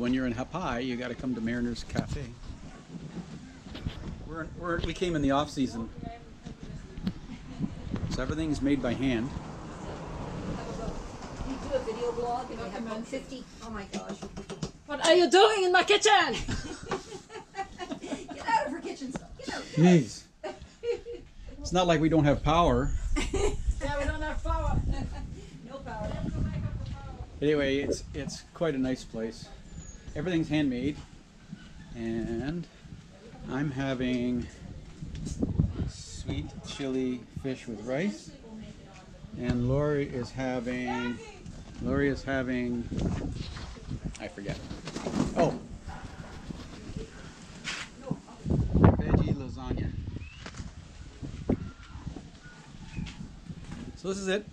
when you're in Haipai, you got to come to Mariner's Cafe. We came in the off season, so everything's made by hand. You do a video blog and you have about 50. Oh my gosh! What are you doing in my kitchen? Get out of her kitchen stuff. Get out. Jeez, it's not like we don't have power. Yeah, we don't have power. No power. Anyway, it's quite a nice place. Everything's handmade, and I'm having sweet chili fish with rice, and Lori is having, I forget. Oh, veggie lasagna. So this is it,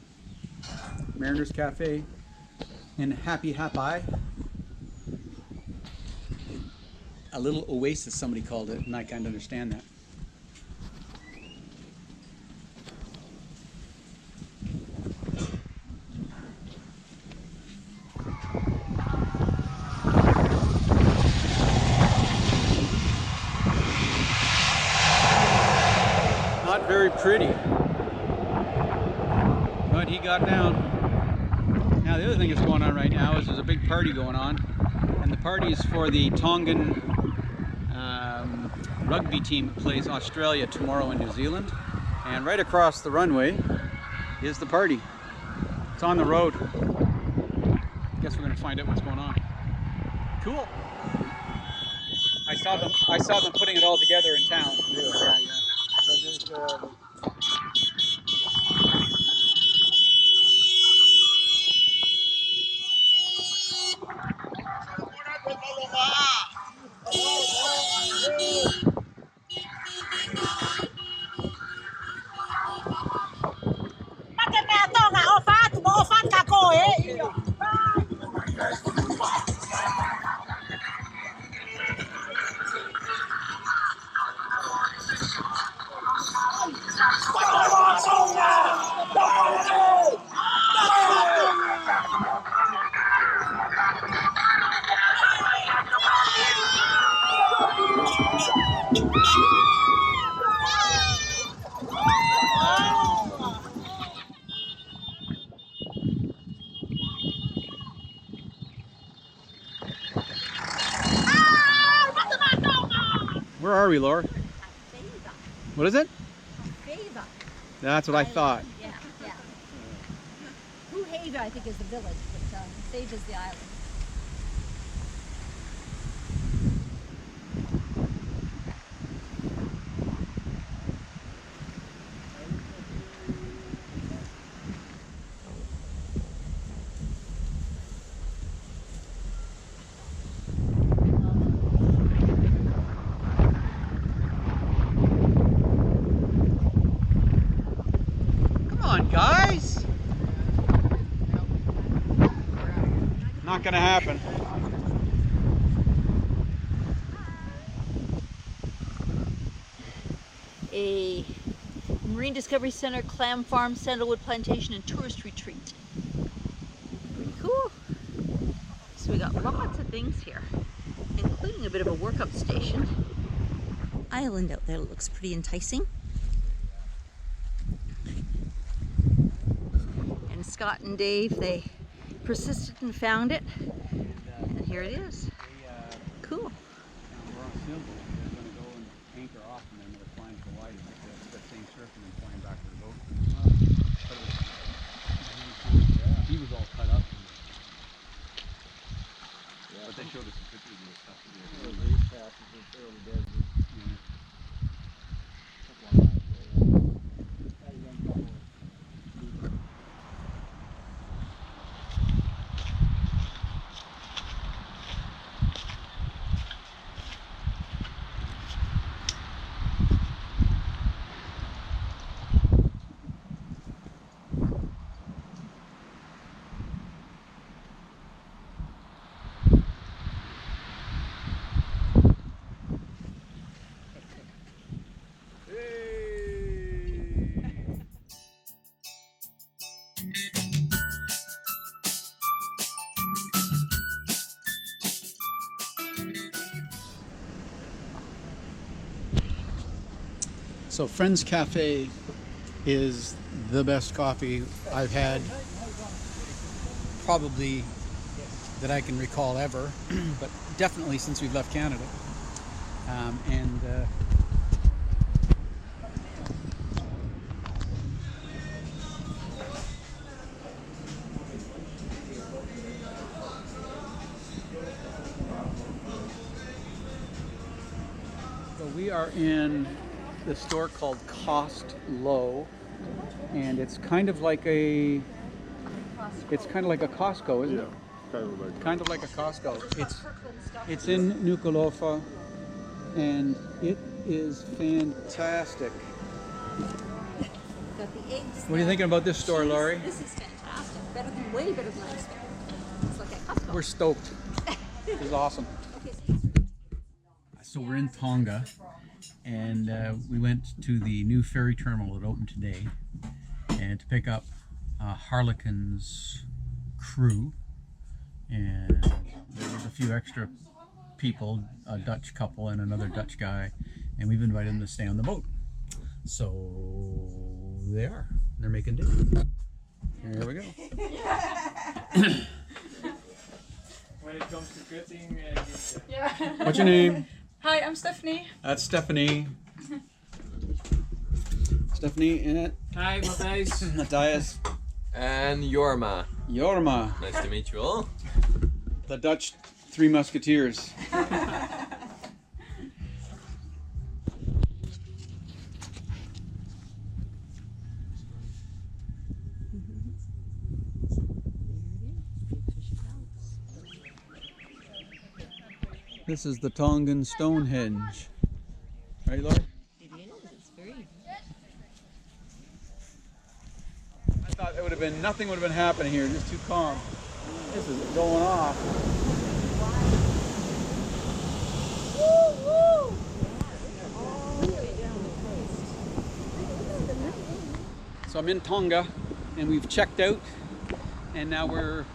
Mariner's Cafe in Happy Haipai. A little oasis, somebody called it, and I kind of understand that. Not very pretty, but he got down. Now the other thing that's going on right now is there's a big party going on, and the party is for the Tongan rugby team that plays Australia tomorrow in New Zealand. And right across the runway is the party. It's on the road. Guess we're going to find out what's going on. Cool. I saw them putting it all together in town. Yeah. So there's Where are we, Laura? What is it? That's what I thought. Yeah. Huheva, I think, is the village, but Save is the island. Guys, not gonna happen. A Marine Discovery Center, Clam Farm, Sandalwood Plantation, and Tourist Retreat. Pretty cool. So we got lots of things here, including a bit of a workup station. Island out there looks pretty enticing. Scott and Dave, they persisted and found it, and here it is. Cool. We're on a sailboat. They're going to go and anchor off, and then they're flying for Hawaii. That same surfing and flying back to the boat. He was all cut up. But they showed us some pictures of the stuff. So Friends Cafe is the best coffee I've had probably that I can recall ever, but definitely since we've left Canada. So we are in the store called Cost Low, and it's kind of like a Costco, isn't it? Kind of like a Costco. It's in Nuku'alofa, and it is fantastic. Got the eggs. What are you thinking about this store, Laurie? This is fantastic. Way better than I expected. It's like a Costco. We're stoked. This is awesome. So we're in Tonga, and we went to the new ferry terminal that opened today, and to pick up Harlequin's crew, and there was a few extra people, a Dutch couple and another Dutch guy, and we've invited them to stay on the boat. So they are. They're making do. Here we go. When it comes to cutting, What's your name? Hi, I'm Stephanie. That's Stephanie. Stephanie and hi, Matthias. Matthias. And Jorma. Jorma. Nice to meet you all. The Dutch Three Musketeers. This is the Tongan Stonehenge. Right, Laura? It is. It's very. I thought it would have been, nothing would have been happening here, just too calm. This is going off. So I'm in Tonga, and we've checked out, and now we're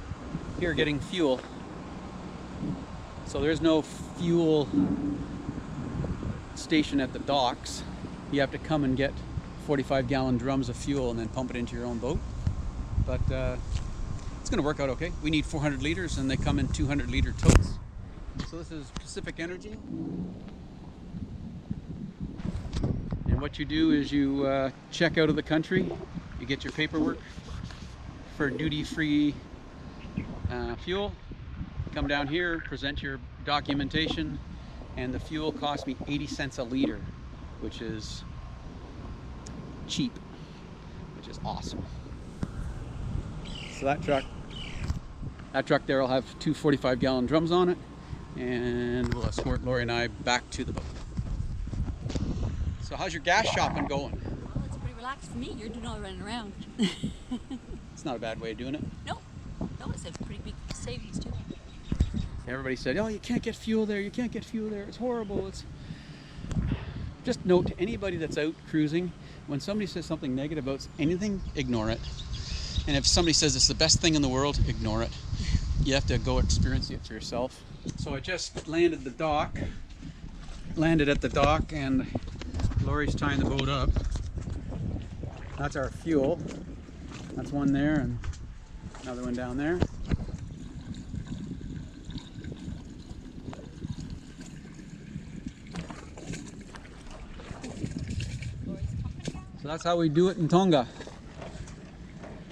here getting fuel. So there's no fuel station at the docks. You have to come and get 45-gallon drums of fuel and then pump it into your own boat. But it's going to work out okay. We need 400 liters, and they come in 200-liter totes. So this is Pacific Energy. And what you do is you check out of the country. You get your paperwork for duty-free fuel. Come down here, present your documentation, and the fuel cost me 80 cents a liter, which is cheap, which is awesome. So that truck there will have two 45-gallon drums on it, and we'll escort Lori and I back to the boat. So how's your gas shopping going? Well, it's pretty relaxed for me. You're doing all the running around. It's not a bad way of doing it. No, it's a pretty big savings too. Everybody said, oh, you can't get fuel there, you can't get fuel there, it's horrible. Just note to anybody that's out cruising, when somebody says something negative about anything, ignore it. And if somebody says it's the best thing in the world, ignore it. You have to go experience it for yourself. So I just landed at the dock, and Lori's tying the boat up. That's our fuel. That's one there and another one down there. So that's how we do it in Tonga.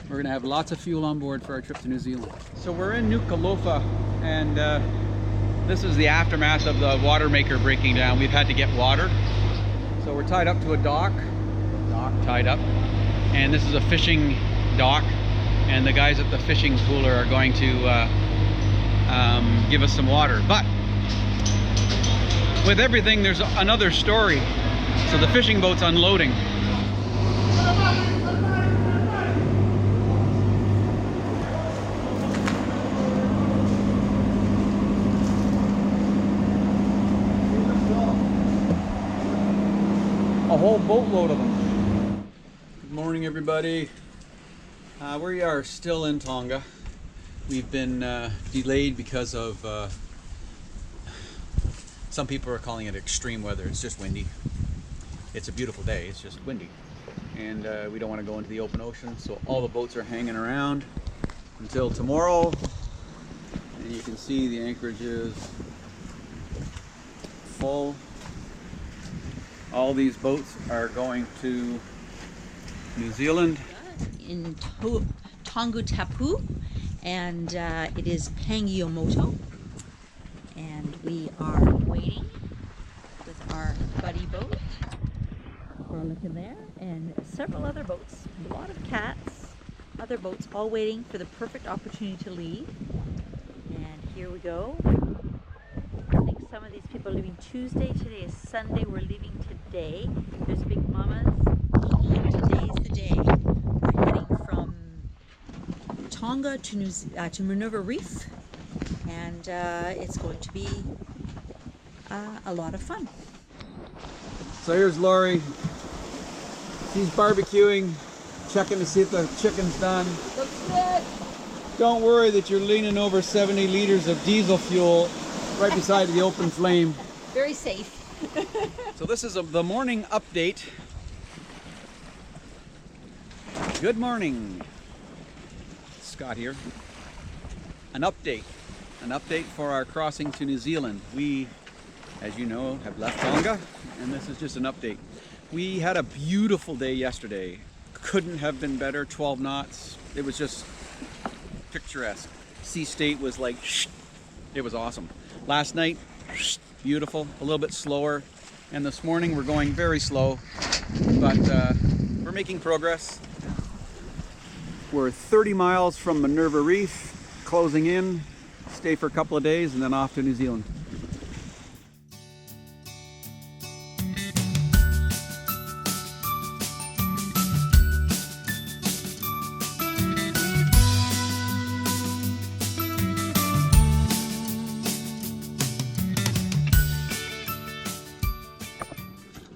We're going to have lots of fuel on board for our trip to New Zealand. So we're in Nuku'alofa, and this is the aftermath of the water maker breaking down. We've had to get water. So we're tied up to a dock tied up. And this is a fishing dock. And the guys at the fishing cooler are going to give us some water. But with everything, there's another story. So the fishing boat's unloading. A whole boatload of them. Good morning, everybody. We are still in Tonga. We've been delayed because of some people are calling it extreme weather. It's just windy. it's a beautiful day, it's just windy. And we don't want to go into the open ocean, so all the boats are hanging around until tomorrow. And you can see the anchorages full. All these boats are going to New Zealand. In Tongatapu, and it is Pangaimotu. And we are waiting with our buddy boat. We're looking there, and several other boats, a lot of cats, other boats all waiting for the perfect opportunity to leave. And here we go. I think some of these people are leaving Tuesday. Today is Sunday. We're leaving today. There's big mamas. Today's the day. We're heading from Tonga to Minerva Reef, and it's going to be a lot of fun. So here's Lori. She's barbecuing, checking to see if the chicken's done. Looks good. Don't worry that you're leaning over 70 liters of diesel fuel right beside the open flame. Very safe. So this is the morning update. Good morning. Scott here. An update for our crossing to New Zealand. We, as you know, have left Tonga, and this is just an update. We had a beautiful day yesterday. Couldn't have been better, 12 knots. It was just picturesque. Sea state was like, it was awesome. Last night, beautiful, a little bit slower. And this morning we're going very slow, but we're making progress. We're 30 miles from Minerva Reef, closing in, stay for a couple of days, and then off to New Zealand.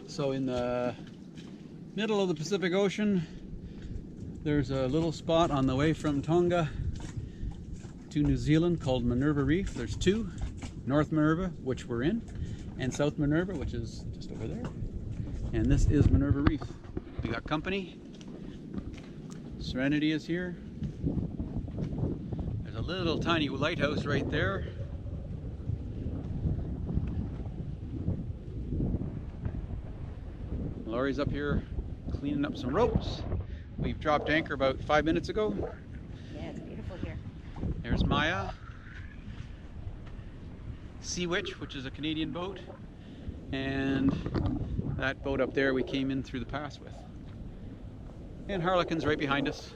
So in the middle of the Pacific Ocean, there's a little spot on the way from Tonga to New Zealand called Minerva Reef. There's two, North Minerva, which we're in, and South Minerva, which is just over there. And this is Minerva Reef. We got company. Serenity is here. There's a little tiny lighthouse right there. Laurie's up here cleaning up some ropes. We've dropped anchor about 5 minutes ago. Yeah, it's beautiful here. There's Maya. Sea Witch, which is a Canadian boat. And that boat up there we came in through the pass with. And Harlequin's right behind us.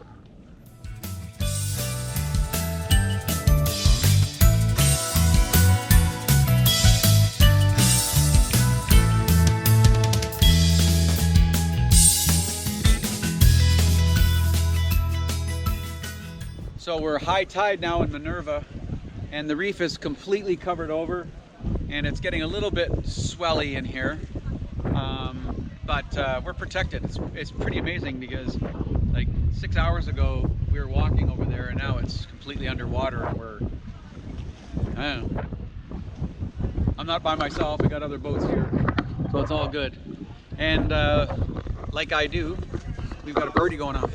So we're high tide now in Minerva, and the reef is completely covered over, and it's getting a little bit swelly in here, but we're protected. It's pretty amazing because like 6 hours ago we were walking over there, and now it's completely underwater, and I don't know. I'm not by myself, we got other boats here, so it's all good. And like I do, we've got a birdie going on.